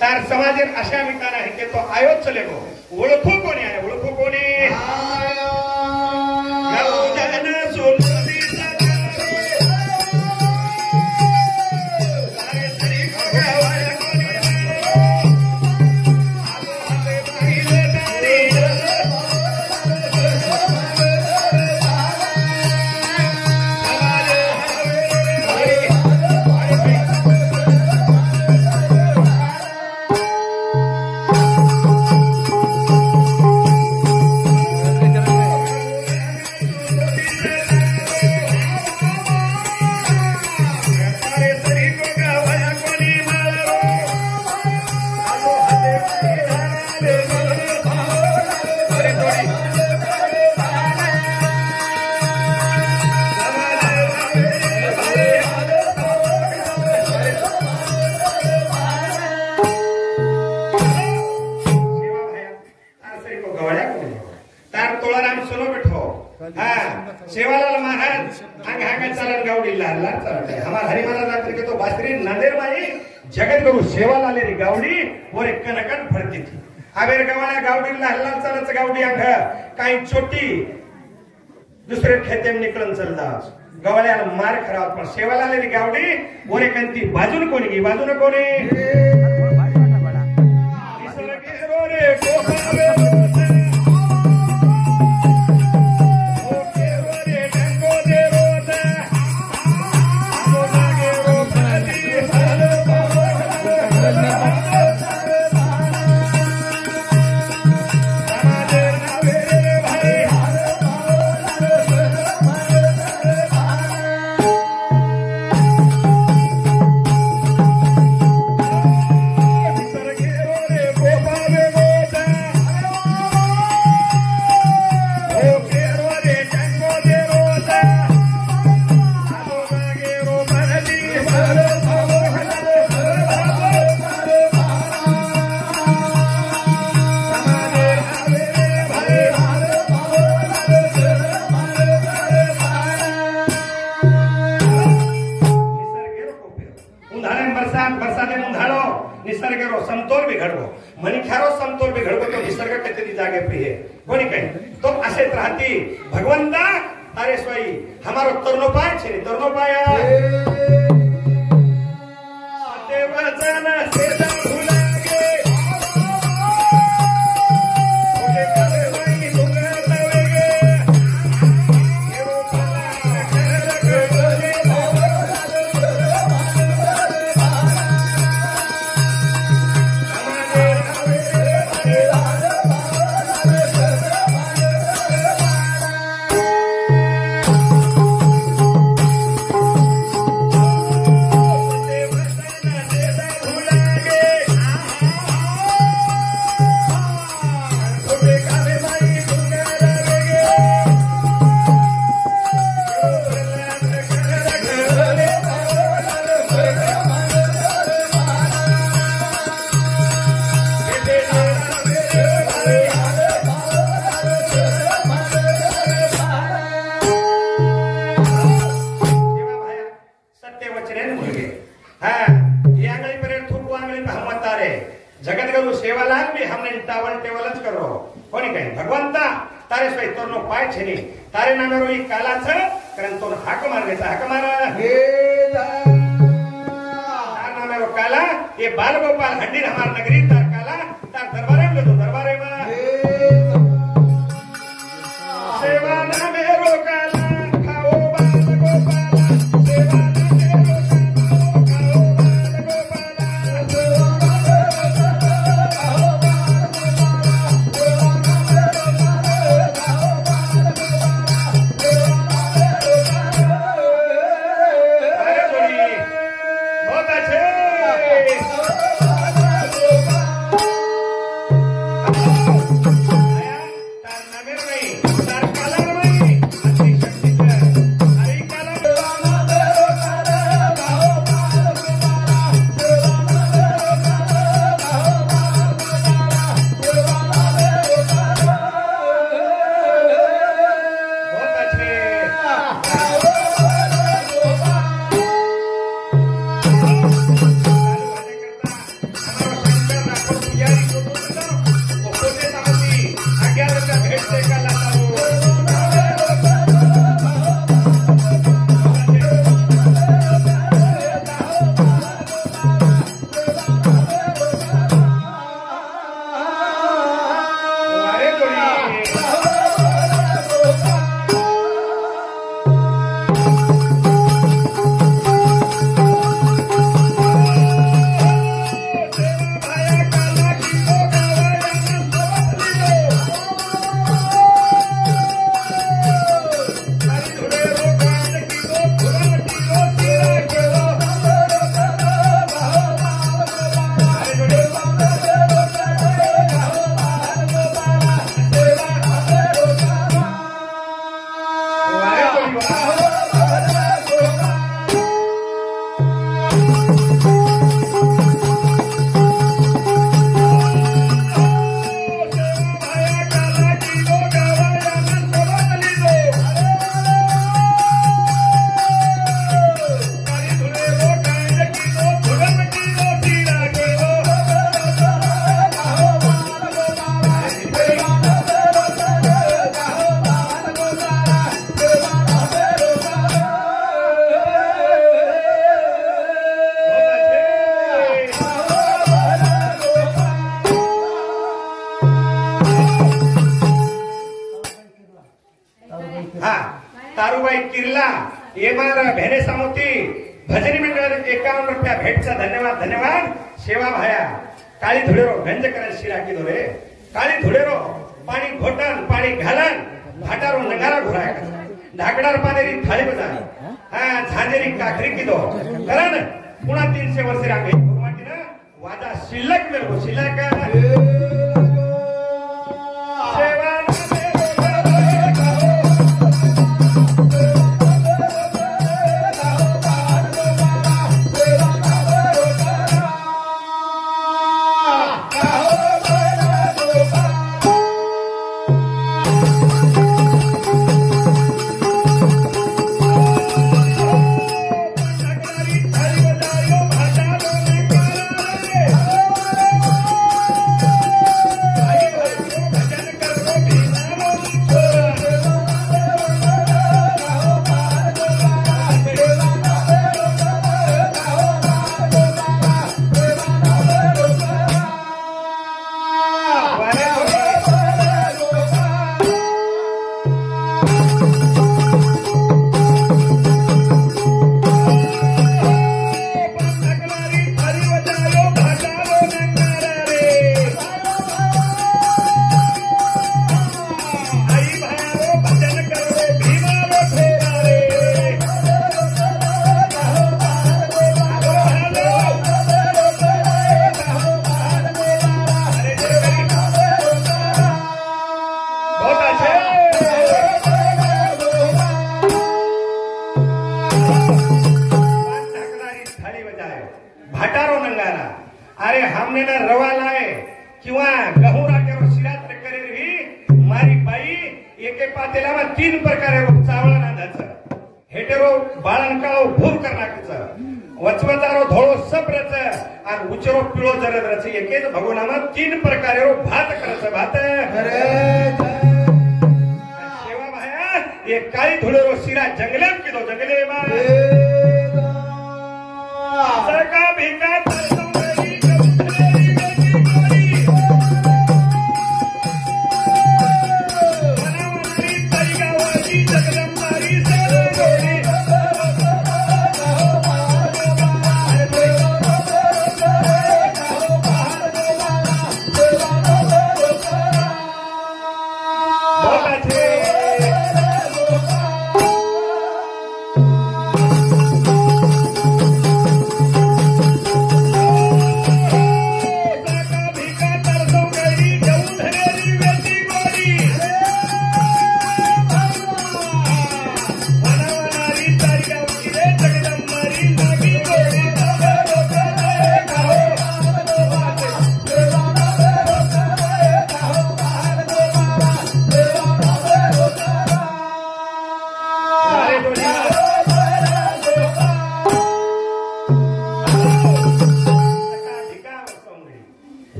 तार समाजेर अशा मिटाना है के तो आयोच चले गो ओळखू कोणी आहे ओळखू कोणी सेवालाल महाराज आगे आगे चलन गावड़ी लाल लाल चलते हमार हरिमाला रात्रि के तो बासरी नांदेड़ माई जगत गुरु सेवालाल री गावड़ी और एक कनकन भरती थी आवेर गावाला गावड़ी लाल लाल चलच गावड़ी अंग काही छोटी दुसरे खेते में निकलन चलदा गावाला मार खराब पण सेवालाल री गावड़ी और एक अंती बाजून कोणी की बाजून कोणी निसर्गरो समतोल बिघडवो मनिखारो समतोल बिघडवो तो निसर्ग किती जागे प्रिय कोणी काही तो असेच राहती भगवंता अरे स्वाई हमारो तरुणोपाय छे तरुणोपाय देवजना सेजा भुलागे ओके करे वही दुर्गा तवेगे एवो जगत गुरु सेवालाल भी हमने टावन टेवलच करो कोणी काही भगवंता तारे सोई तोरनो पाय छेनी तारे नामे रोई काला छ कारण तोर हाक मार देता हाक मारा हे तार नामे रो काला ये बाल गोपाल हड्डी हमार नगरी तार काला तार दरबारे में तो दरबारे में सेवा नामे रो काला खाओ बाल गोपाला सेवा नामे रो काला तारुबाई किर्ला एमार भेने सामोती भजनी मंडळ 51 रुपया भेटचा धन्यवाद धन्यवाद सेवा भाया काळी धुळेरो गंज करन शिरा किदो रे काळी धुळेरो पाणी घोटन पाणी घालन भाटारो नगारा घुराय ढाकडार पानेरी थाळी बजा हा झांजेरी काखरी किदो कारण पुन्हा 300 वर्ष राखे गुरुमाटीना वादा शिल्लक मेलो शिल्लक सेवा अरे हमने ना रवा लाए किंवा गहू राखेरो शिरात करे ही मारी बाई एके पातेलामा 3 प्रकारे रो चावळा नांदाचं हेटेरो बाळणकाळो भूर करनाकचं वचवतारो धोळो सप्रच और उचरो पीळो जरद रची एके तो भगवानामा 3 प्रकारे रो भात करस भात सेवा भाया ये काळी धुळे रो सिरा जंगले किलो जंगले मा सरका भिका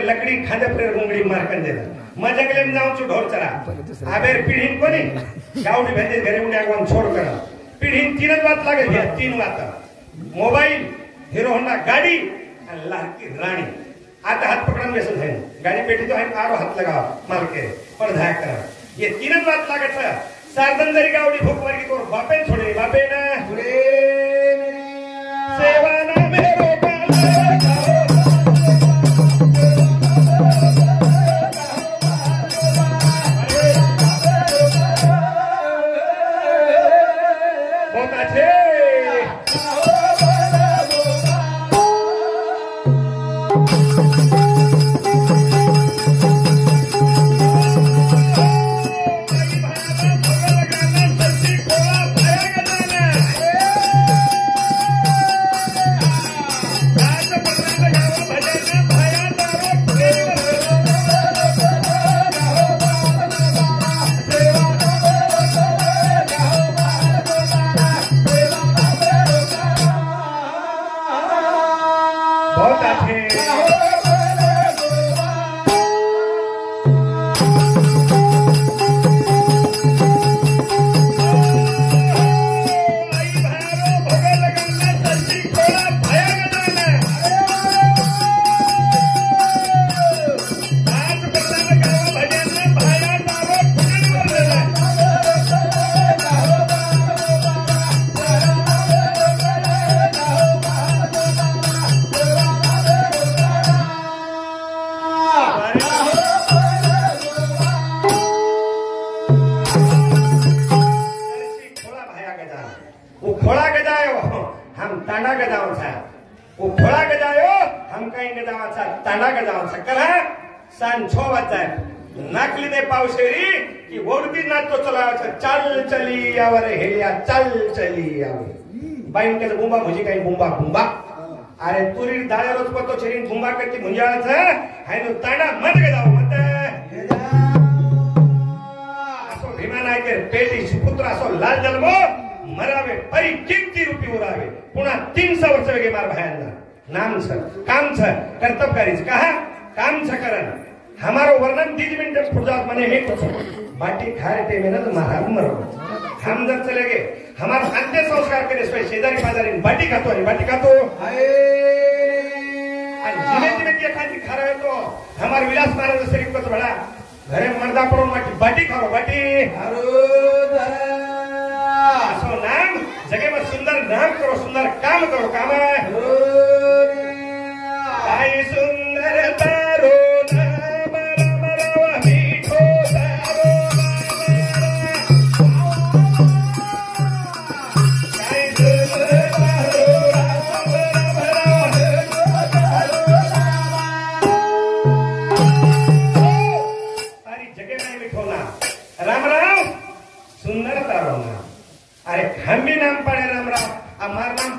लकड़ी खादे पर गुंगड़ी मार कर दे मजगले में जाऊं छु ढोर चरा आबेर पीढ़ी कोनी गावडी भेजे घरे मुंडे आगवान छोड़ कर पीढ़ी तीन बात लागे गया 3 बात मोबाइल हीरो होंडा गाड़ी अल्लाह की रानी आता हाथ पकड़न में है गाड़ी बैठी तो है आरो हाथ लगाओ मार के पर धाय कर ये 3 बात लागे छ सारदंदरी गावडी भूख वर्गी तोर बापे छोड़े बापे ना छोड़े सेवा ना मेरो सान 6 वाजता नाकली दे पावशेरी की वरती नाच तो चलावायचा चल चली यावर हेलिया चल चली यावर बाईन के बुंबा भुजी काही बुंबा बुंबा अरे तुरी दाळे रोज पतो छेरी बुंबा करती मुंजाळाचं हाय नो तांडा मत गे जाऊ मत असो विमान आहे के पेटी सुपुत्र असो लाल जन्मो मरावे परी किंती रुपी उरावे पुन्हा 300 वर्ष वेगे मार भायांना नाम छ काम छ कर्तव्यकारीच कहा काम छ करन हमारो वर्णन 3 मिनट फुर्जात मने है तो बाटी खाए ते मेहनत महाराज मरो हम जब चले गए हमारा अंत्य संस्कार करे सो शेजारी बाजारी बाटी खातो हाय जिने जिने के खाती खा रहे तो हमारे विलास महाराज शरीफ को बड़ा घरे मर्दा परो माटी बाटी खाओ बाटी सो नाम जगह में सुंदर नाम करो सुंदर काम करो काम आई सुंदर तारो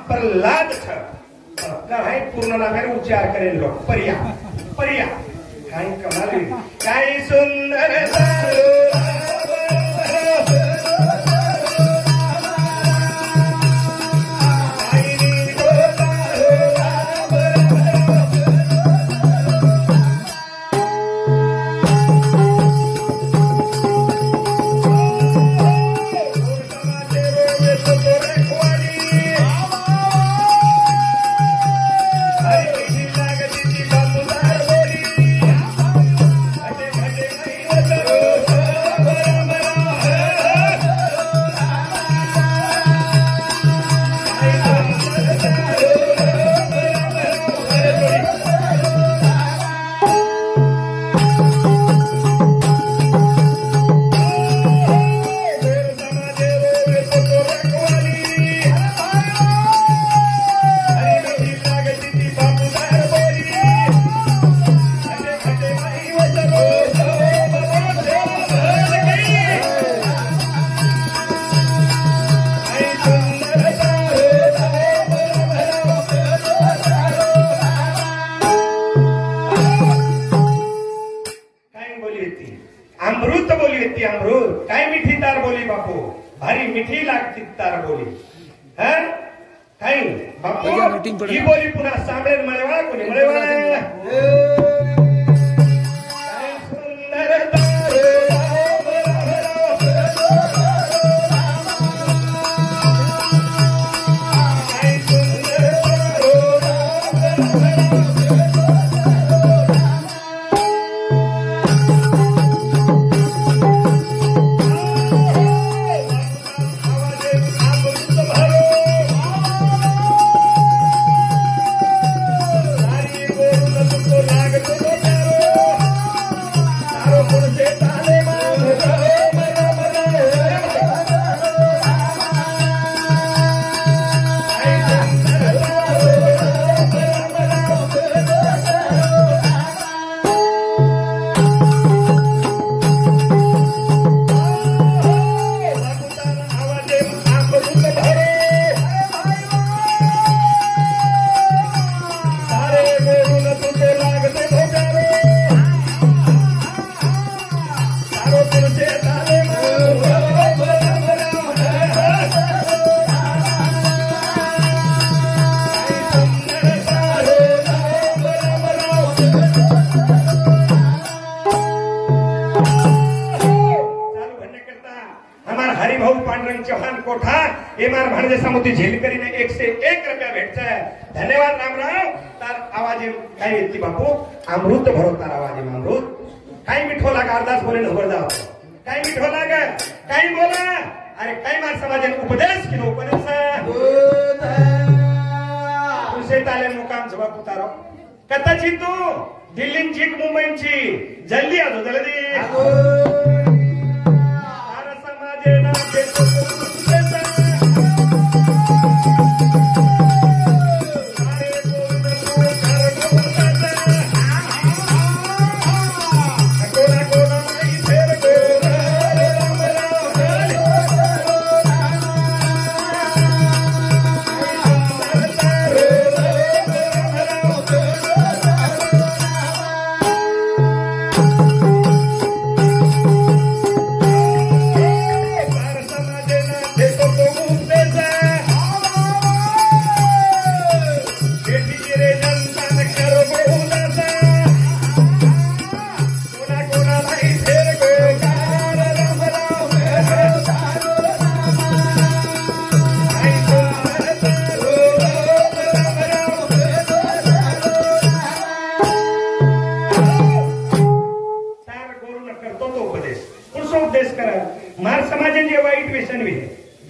प्रहलाद है पूर्ण नाम है उच्चार करें लोग परिया परिया कमाल काय सुंदर अमृत काय मिठी तार बोली बापू भारी मिठी लागती तार बोली हा काही बापू ही बोली पुन्हा सांभळेल मळेवा कोणी मळेवा सामुती झेलकरीने 101 रुपया भेटचा धन्यवाद रामराव तार आवाज काय येते बापू अमृत भरो तार आवाज अमृत काही मिठो लागा अरदास बोले नंबर जाओ काही मिठो लागा काही बोला अरे काही मार समाजाने उपदेश केलो उपदेश तुझे ताले मुकाम जवाब उतारो कताची तू दिल्लीची मुंबईची जल्दी आजो जल्दी तार समाजे ना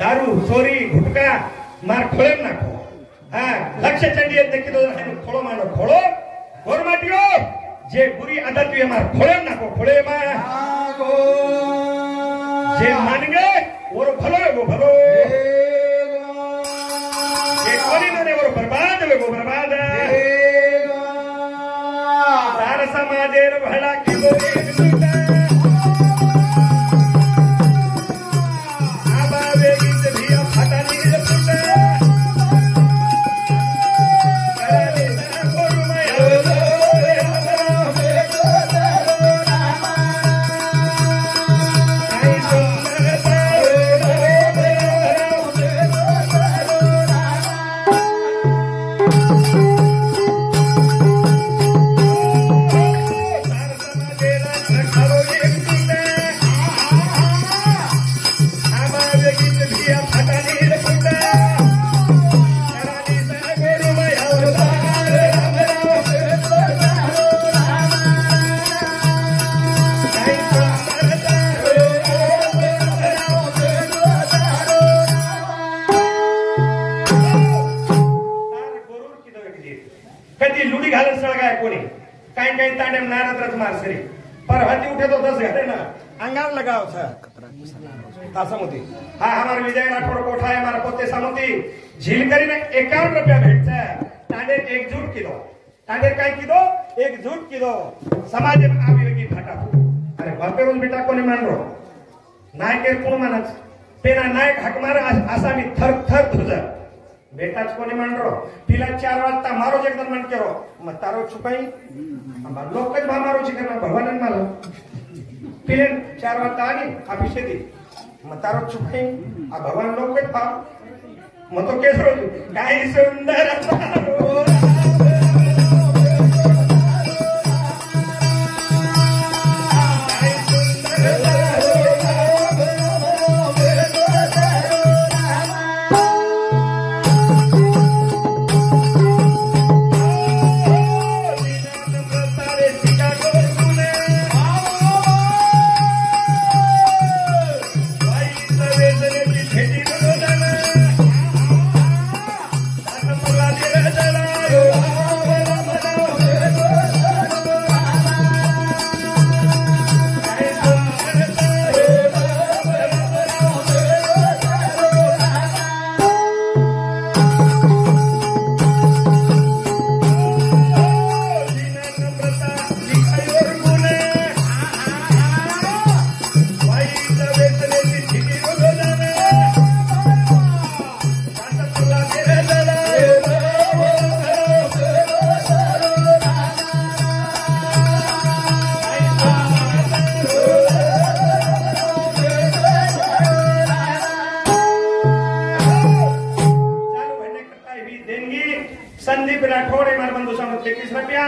दारू चोरी गुटका मार खोळे नाखो हा लक्ष चंडी देखी तो खोळो मानो खोळो गोरमाटियो जे बुरी आदत है मार खोळे नाखो खोळे मार जे मान गए वो भलो है वो भलो जे कोनी ने वो बर्बाद है वो बर्बाद सार समाजेर भला की गोरी कधी लुडी घालत सळगाय कोणी काही काही तांडेम नाराज मारसरी पर हाती उठे तो 10 घरे ना अंगार लगाव था तासमती हा हमार विजय राठौड़ कोठा है हमारा पोते सामती झीलकरी ने 51 रुपया भेटता तांडे एकजुट किलो तांडे काय किलो एकजुट किलो समाज में आवी लगी फाटा अरे बापे बोल बेटा कोणी मानरो नायक कोण मानच पेना नायक हाक मार असा मी थर थर तुझा बेटाच कोणी मानरो पिला 4 वाजता मारो एकदम मन करो मग तारो छुपाई लोकच मारो चिकन भगवान मला फिर 4 वाजता आली ऑफिस दी मग तारो चुपे आ भगवान लोग के था मग तो केस रोज काय सुंदर तारो संदीप राठौड़ ये मार बंधु सामूत 21 रुपया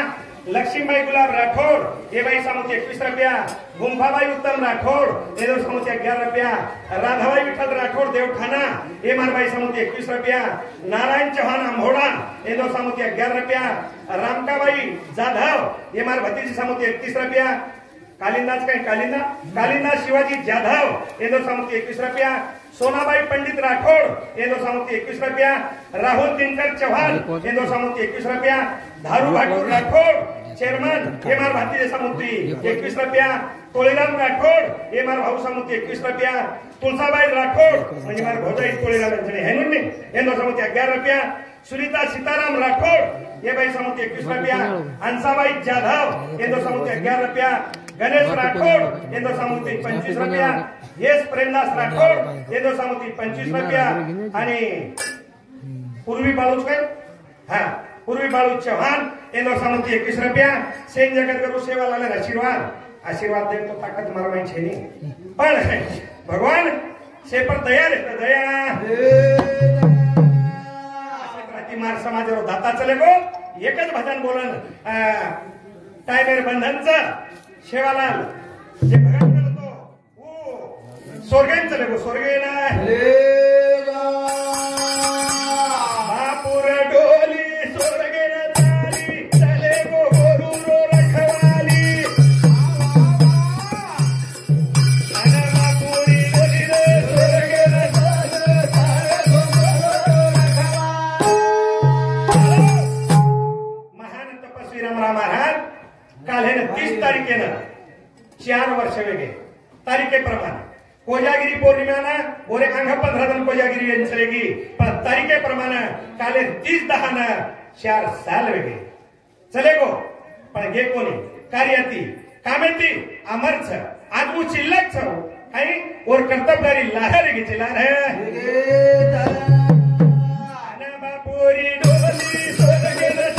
लक्ष्मीबाई गुलाब राठौड़ ये भाई सामूत 21 रुपया गुंफाबाई उत्तम राठौड़ ये दो सामूत 11 रुपया राधाबाई विठल राठौड़ देवखाना ये मार भाई सामूत 21 रुपया नारायण चौहान अम्होड़ा ये दो सामूत 11 रुपया रामकाबाई जाधव ये मार भतीजी सामूत 31 रुपया कालिंदाज काय कालिंदा शिवाजी जाधव ये दो सामूत 21 रुपया सोनाबाई पंडित राठौड़ ये दो सामूती 21 रुपया राहुल दिनकर चौहान ये दो सामूती 21 रुपया धारू ठाकुर राठौड़ चेयरमैन ये मार भारतीय सामूती 21 रुपया तोळीराम राठौड़ ये मार भाऊ सामूती 21 रुपया तुलसाबाई राठौड़ म्हणजे मार भोजाई तोळीराम यांचे है नुने ये दो सामूती 11 रुपया सुनीता सीताराम राठौड़ ये भाई सामूती 21 रुपया अंसाबाई जाधव ये दो सामूती 11 रुपया गणेश राठौड़ ये दो सामूती 25 रुपया येस प्रेमदास राठौड़ ये दो सामूती 25 रुपया आणि पूर्वी बाळूच काय हा पूर्वी बाळू चौहान ये दो सामूती 21 रुपया सेन जगत गुरु सेवा लाले आशीर्वाद दे तो ताकत मार माई छे नहीं पण भगवान से पर दया रे दया मार समाज दाता चले गो एकच भजन बोलन टायगर बंधनचं शेवालाल जे भगत बोलतो ओ स्वर्गेन चले गो स्वर्गेना महापुर डोली स्वर्गेना तारी चले गो गोरू रखवाली अन महापुरी डोली रे स्वर्गेना महान तपस्वी रामराव महाराज काल है 30 तारीखेनं 4 वर्ष वेगे तारीखेप्रमाणे कोजागिरी पौर्णिमेना बोरे अंग 15 दिन कोजागिरी येऊन चलेगी पण तारीखेप्रमाणे काल 30/10 4 साल वेगे चलेगो पण गे कोणी कार्याती कामेती अमरच आगू चिल्लक छ काही और कर्तव्यदारी लाहर गे चिलार है ना बापुरी डोली सोगेला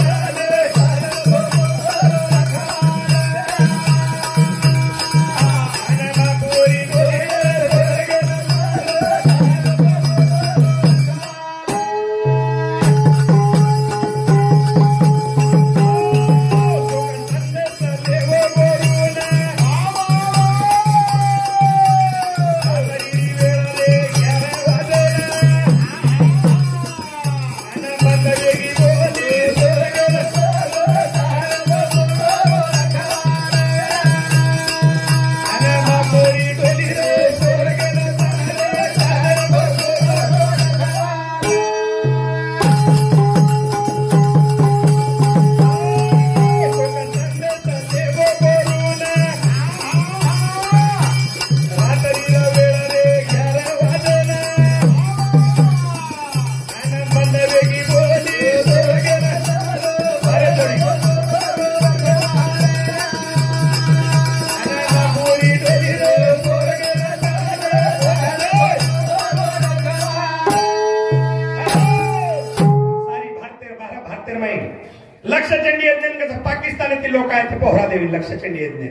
लक्ष चंडी यज्ञ पाकिस्तानातील लोक आहेत पोहरा देवी लक्ष चंडी यज्ञ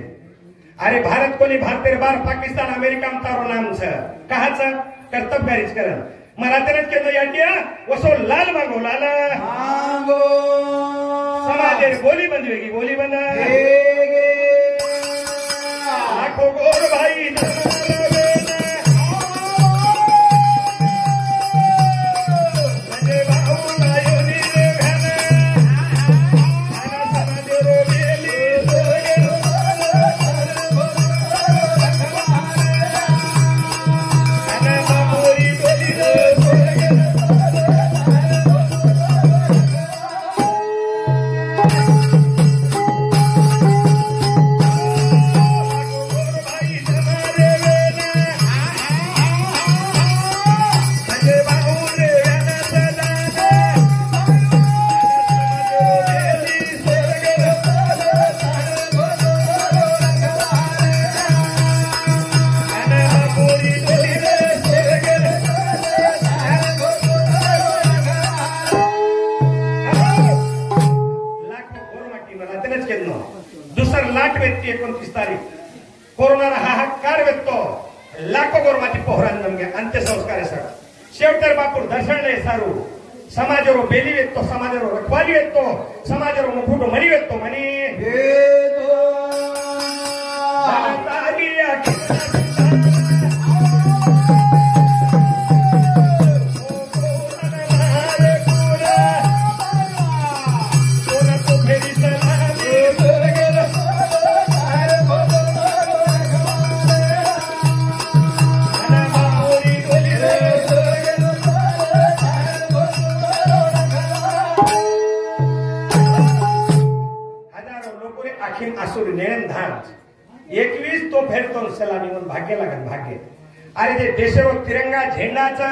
अरे भारत कोणी भारतेर बार पाकिस्तान अमेरिका तारो नाम छ कहाच कर्तव्यकारीच करण मराठीत केलं याटिया वसो लाल मागो लाल मागो समाजेर बोली बंद वेगी बोली बंद लाखो गोर भाई दुसर लाट व्यक्ती 29 तारीख कोरोना हाहाकार व्यक्तो लाखो गोरमाची पोहरान नमगे अंत्यसंस्कार सर शेवटर बापूर दर्शनले सारू समाजरो बेली व्यक्तो समाजरो रखवाली व्यक्तो समाजरो मुकुटो मनी व्यक्तो मनी आसुर नेण धान 21 तो फेरतो सलामी म्हणून भाग्य लागत भाग्य अरे ते देशरो तिरंगा झेंडाचा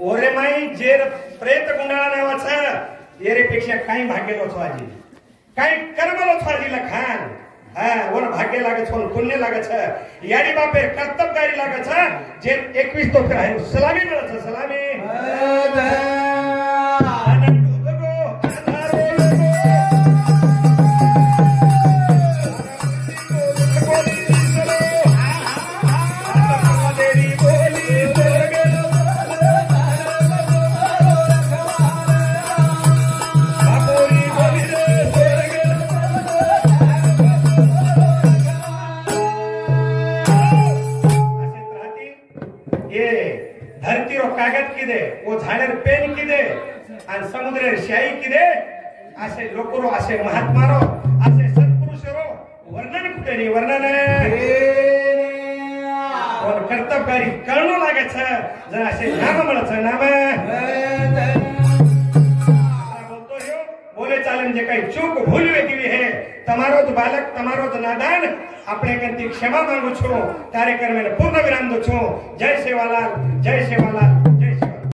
ओरेमाई जेर प्रेत गुंडाळा नावाचा येरेपेक्षा काही भाग्य लोचवाजी काही कर्म लोचवाजीला खान हा वर भाग्य लागत कोण पुण्य लागत याडी बापे कर्तव्यकारी लागत जे 21 तो फिर आहे सलामी मिळत सलामी धरती रो कागद किदे वो झाडर पेन किदे आणि समुद्र शाही किदे असे लोकरो असे महात्मारो असे सत्पुरुषरो वर्णन कुठे नाही वर्णन कोण कर्तव्यकारी करणो लागे छ जर असे नाम મળે છે नाम बोलतो हो बोले चालन जे काही चूक भूल वेगळी है તમારો જ બાલક તમારો જ નાદાન આપણે કંઈક ક્ષમા માંગુ છું કાર્યક્રમને પૂર્ણ વિરામ દઉં છું જય સેવાલાલ જય સેવાલાલ